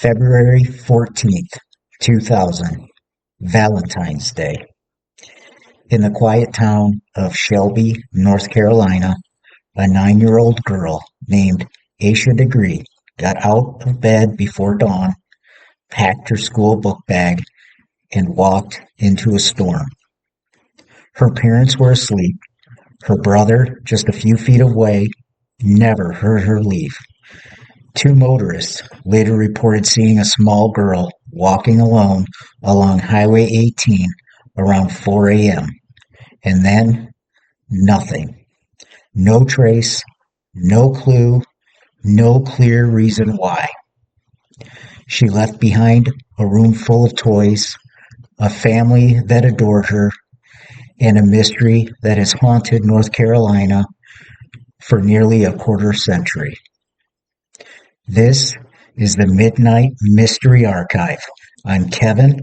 February 14th, 2000, Valentine's Day. In the quiet town of Shelby, North Carolina, a 9-year-old girl named Asha Degree got out of bed before dawn, packed her school book bag, and walked into a storm. Her parents were asleep. Her brother, just a few feet away, never heard her leave. Two motorists later reported seeing a small girl walking alone along Highway 18 around 4 a.m. And then, nothing. No trace, no clue, no clear reason why. She left behind a room full of toys, a family that adored her, and a mystery that has haunted North Carolina for nearly a quarter century. This is the Midnight Mystery Archive. I'm Kevin,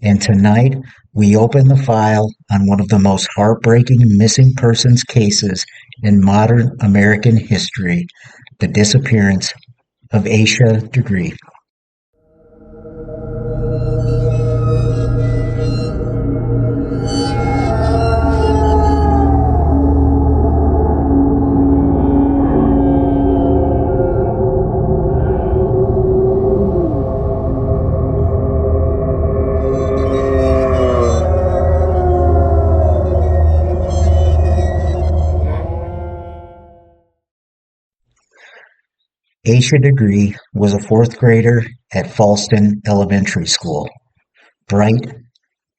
and tonight we open the file on one of the most heartbreaking missing persons cases in modern American history, the disappearance of Asha Degree. Asha Degree was a fourth grader at Falston Elementary School. Bright,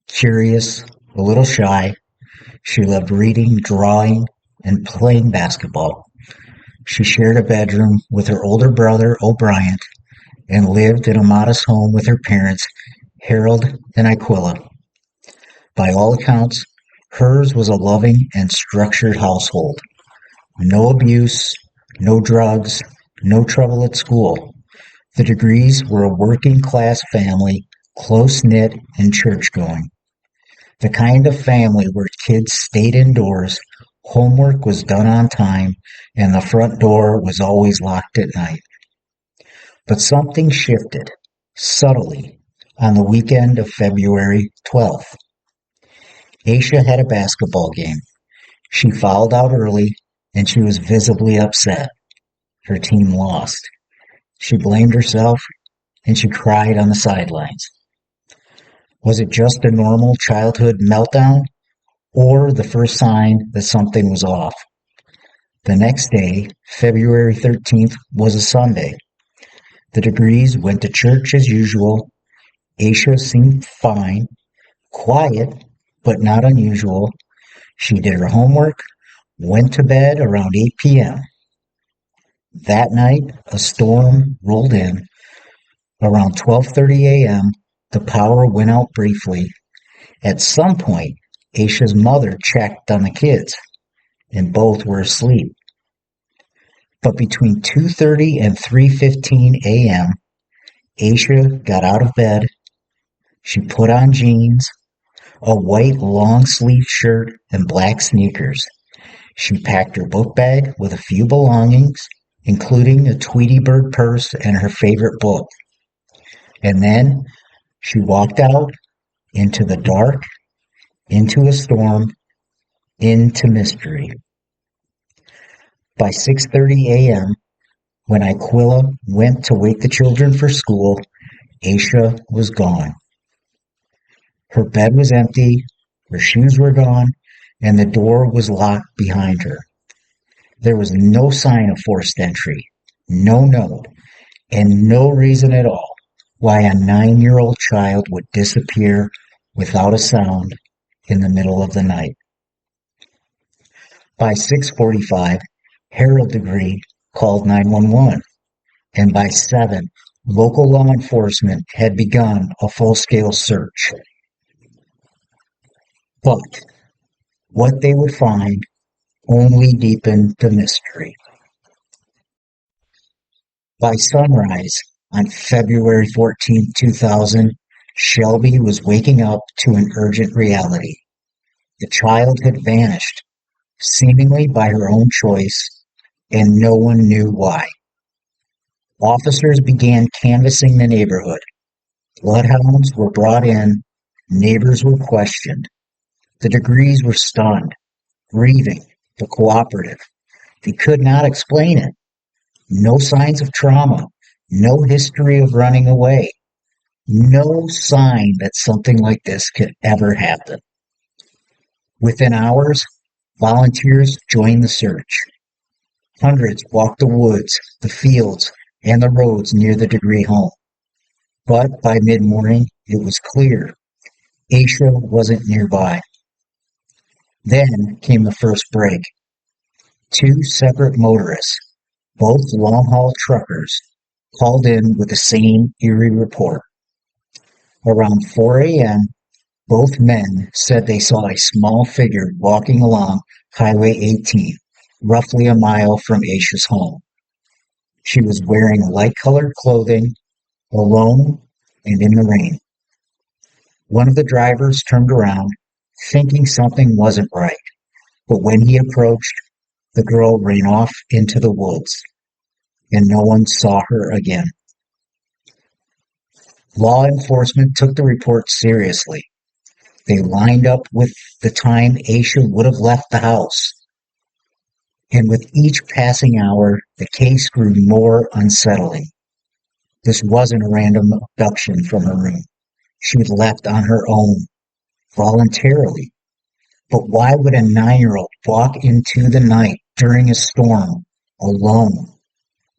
curious, a little shy, she loved reading, drawing, and playing basketball. She shared a bedroom with her older brother, O'Brien, and lived in a modest home with her parents, Harold and Aquila. By all accounts, hers was a loving and structured household. No abuse, no drugs, no trouble at school. The Degrees were a working-class family, close-knit and church-going. The kind of family where kids stayed indoors, homework was done on time, and the front door was always locked at night. But something shifted, subtly, on the weekend of February 12th. Asha had a basketball game. She fouled out early, and she was visibly upset. Her team lost. She blamed herself, and she cried on the sidelines. Was it just a normal childhood meltdown, or the first sign that something was off? The next day, February 13th, was a Sunday. The Degrees went to church as usual. Asha seemed fine, quiet, but not unusual. She did her homework, went to bed around 8 p.m. That night, a storm rolled in. Around 12:30 a.m., the power went out briefly. At some point, Asha's mother checked on the kids, and both were asleep. But between 2:30 and 3:15 a.m., Asha got out of bed. She put on jeans, a white long-sleeved shirt, and black sneakers. She packed her book bag with a few belongings, including a Tweety Bird purse and her favorite book. And then she walked out into the dark, into a storm, into mystery. By 6:30 a.m., when Aquila went to wake the children for school, Asha was gone. Her bed was empty, her shoes were gone, and the door was locked behind her. There was no sign of forced entry, no note, and no reason at all why a 9-year-old child would disappear without a sound in the middle of the night. By 6:45, Harold Degree called 911, and by 7, local law enforcement had begun a full-scale search. But what they would find only deepened the mystery. By sunrise on February 14, 2000, Shelby was waking up to an urgent reality. The child had vanished, seemingly by her own choice, and no one knew why. Officers began canvassing the neighborhood. Bloodhounds were brought in. Neighbors were questioned. The Degrees were stunned, grieving, but cooperative. They could not explain it. No signs of trauma. No history of running away. No sign that something like this could ever happen. Within hours, volunteers joined the search. Hundreds walked the woods, the fields, and the roads near the Degree home. But by mid-morning, it was clear Asha wasn't nearby. Then came the first break. Two separate motorists, both long-haul truckers, called in with the same eerie report. Around 4 a.m., both men said they saw a small figure walking along Highway 18, roughly a mile from Asha's home. She was wearing light-colored clothing, alone, and in the rain. One of the drivers turned around, thinking something wasn't right, but when he approached, the girl ran off into the woods, and no one saw her again. Law enforcement took the report seriously. They lined up with the time Asha would have left the house. And with each passing hour, the case grew more unsettling. This wasn't a random abduction from her room. She'd left on her own, voluntarily. But why would a 9-year-old walk into the night during a storm, alone,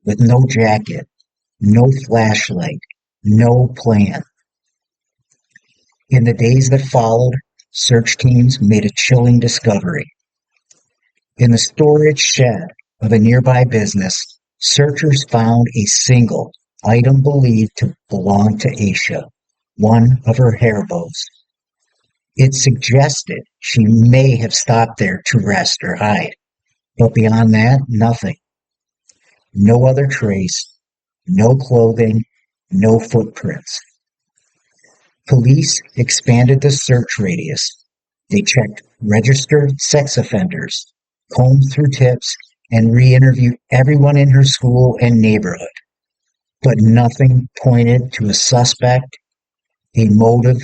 with no jacket, no flashlight, no plan? In the days that followed, search teams made a chilling discovery. In the storage shed of a nearby business, searchers found a single item believed to belong to Asha, one of her hair bows. It suggested she may have stopped there to rest or hide, but beyond that, nothing. No other trace, no clothing, no footprints. Police expanded the search radius. They checked registered sex offenders, combed through tips, and re-interviewed everyone in her school and neighborhood. But nothing pointed to a suspect, a motive,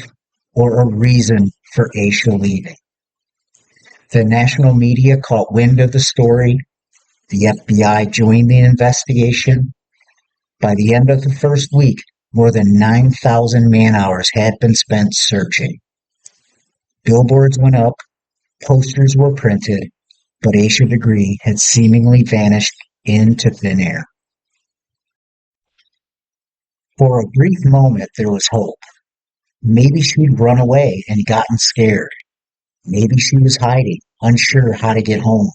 or a reason for Asha leaving. The national media caught wind of the story. The FBI joined the investigation. By the end of the first week, more than 9,000 man-hours had been spent searching. Billboards went up, posters were printed, but Asha Degree had seemingly vanished into thin air. For a brief moment, there was hope. Maybe she'd run away and gotten scared. Maybe she was hiding, unsure how to get home.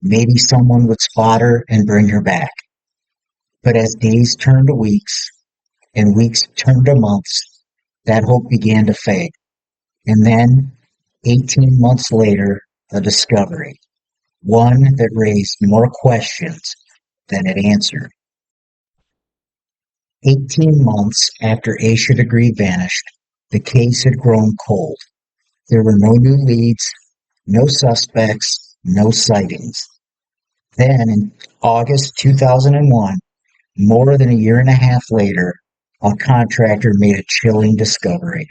Maybe someone would spot her and bring her back. But as days turned to weeks, and weeks turned to months, that hope began to fade. And then, 18 months later, a discovery. One that raised more questions than it answered. 18 months after Asha Degree vanished, the case had grown cold. There were no new leads, no suspects, no sightings. Then, in August 2001, more than a year and a half later, a contractor made a chilling discovery.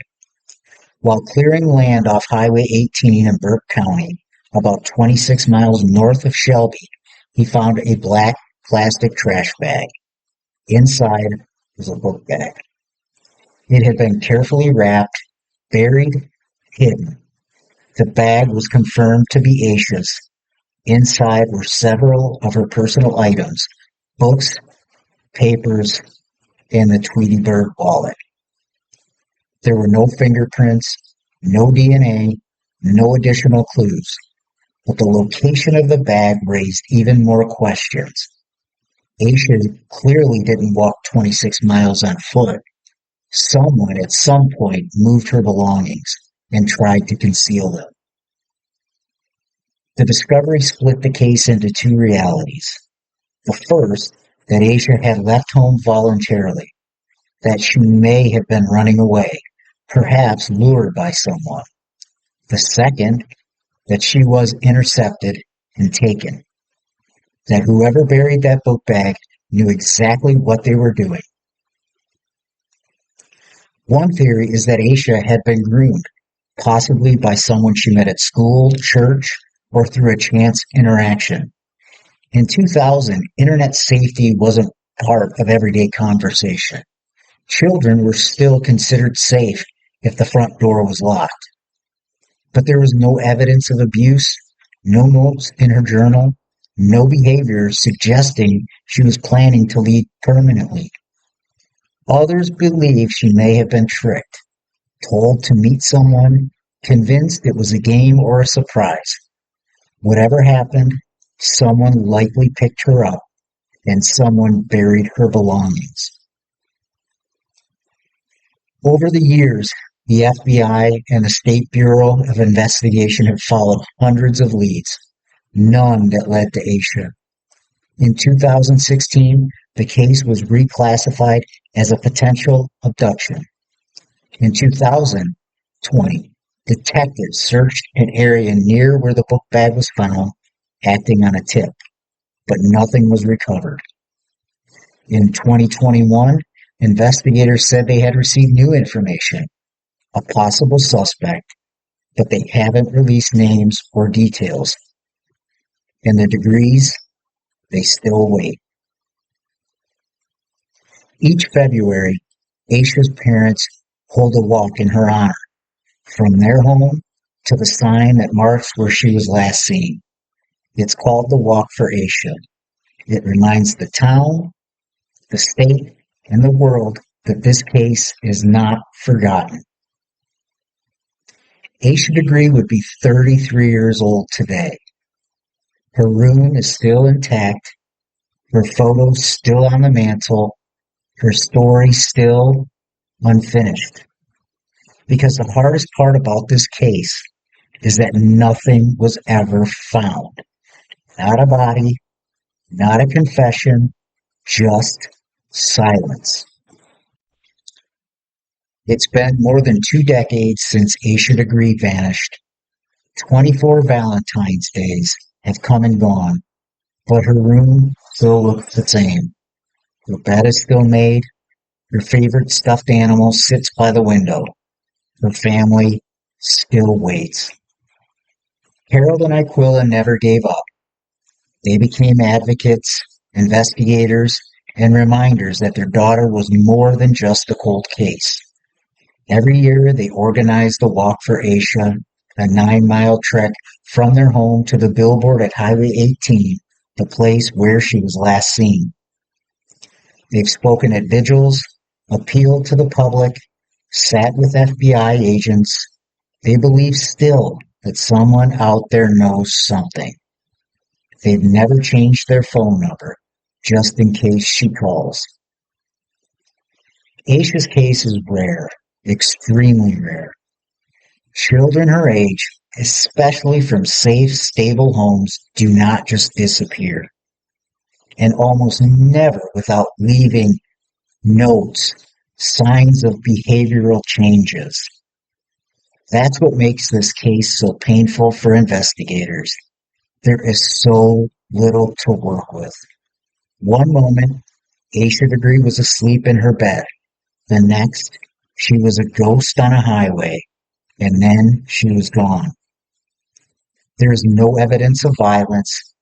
While clearing land off Highway 18 in Burke County, about 26 miles north of Shelby, he found a black plastic trash bag. Inside was a book bag. It had been carefully wrapped, buried, hidden. The bag was confirmed to be Asha's. Inside were several of her personal items, books, papers, and the Tweety Bird wallet. There were no fingerprints, no DNA, no additional clues, but the location of the bag raised even more questions. Asha clearly didn't walk 26 miles on foot. Someone at some point moved her belongings and tried to conceal them. The discovery split the case into two realities. The first, that Asha had left home voluntarily, that she may have been running away, perhaps lured by someone. The second, that she was intercepted and taken, that whoever buried that book bag knew exactly what they were doing. One theory is that Aisha had been groomed, possibly by someone she met at school, church, or through a chance interaction. In 2000, internet safety wasn't part of everyday conversation. Children were still considered safe if the front door was locked. But there was no evidence of abuse, no notes in her journal, no behavior suggesting she was planning to leave permanently. Others believe she may have been tricked, told to meet someone, convinced it was a game or a surprise. Whatever happened, someone likely picked her up and someone buried her belongings. Over the years, the FBI and the State Bureau of Investigation have followed hundreds of leads, none that led to Aisha. In 2016, the case was reclassified as a potential abduction. In 2020, detectives searched an area near where the book bag was found, acting on a tip, but nothing was recovered. In 2021, investigators said they had received new information, a possible suspect, but they haven't released names or details. And the degrees, they still wait. Each February, Aisha's parents hold a walk in her honor, from their home to the sign that marks where she was last seen. It's called the Walk for Aisha. It reminds the town, the state, and the world that this case is not forgotten. Asha Degree would be 33 years old today. Her room is still intact, her photos still on the mantle, her story still unfinished. Because the hardest part about this case is that nothing was ever found. Not a body, not a confession, just silence. It's been more than 2 decades since Asha Degree vanished. 24 Valentine's days have come and gone, but her room still looks the same. Her bed is still made, her favorite stuffed animal sits by the window. Her family still waits. Harold and Aquila never gave up. They became advocates, investigators, and reminders that their daughter was more than just a cold case. Every year they organized the Walk for Aisha, a 9-mile trek from their home to the billboard at Highway 18, the place where she was last seen. They've spoken at vigils, appealed to the public, sat with FBI agents. They believe still that someone out there knows something. They've never changed their phone number, just in case she calls. Aisha's case is rare, extremely rare. Children her age, especially from safe, stable homes, do not just disappear. And almost never without leaving notes, signs of behavioral changes. That's what makes this case so painful for investigators. There is so little to work with. One moment, Asha Degree was asleep in her bed. The next, she was a ghost on a highway. And then she was gone. There is no evidence of violence,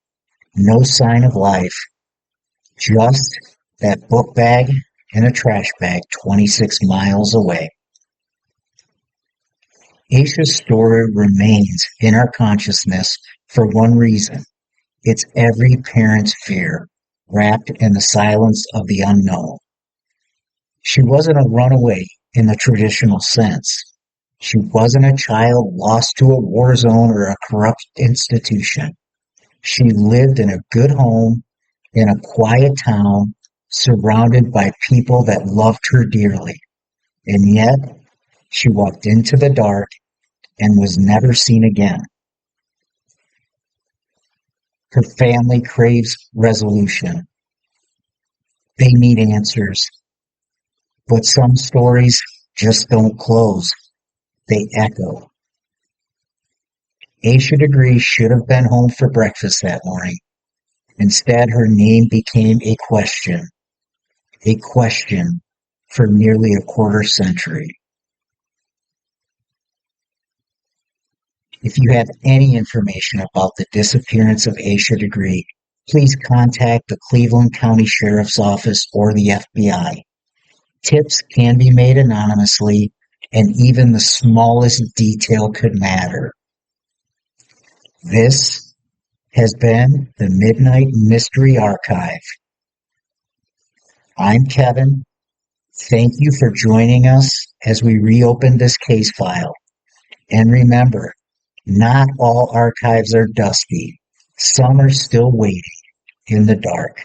no sign of life, just that book bag and a trash bag 26 miles away. Aisha's story remains in our consciousness for one reason. It's every parent's fear, wrapped in the silence of the unknown. She wasn't a runaway in the traditional sense. She wasn't a child lost to a war zone or a corrupt institution. She lived in a good home, in a quiet town, surrounded by people that loved her dearly. And yet, she walked into the dark and was never seen again. Her family craves resolution. They need answers. But some stories just don't close. They echo. Asha Degree should have been home for breakfast that morning. Instead, her name became a question for nearly a quarter century. If you have any information about the disappearance of Asha Degree, please contact the Cleveland County Sheriff's Office or the FBI. Tips can be made anonymously, and even the smallest detail could matter. This has been the Midnight Mystery Archive. I'm Kevin. Thank you for joining us as we reopen this case file. And remember, not all archives are dusty. Some are still waiting in the dark.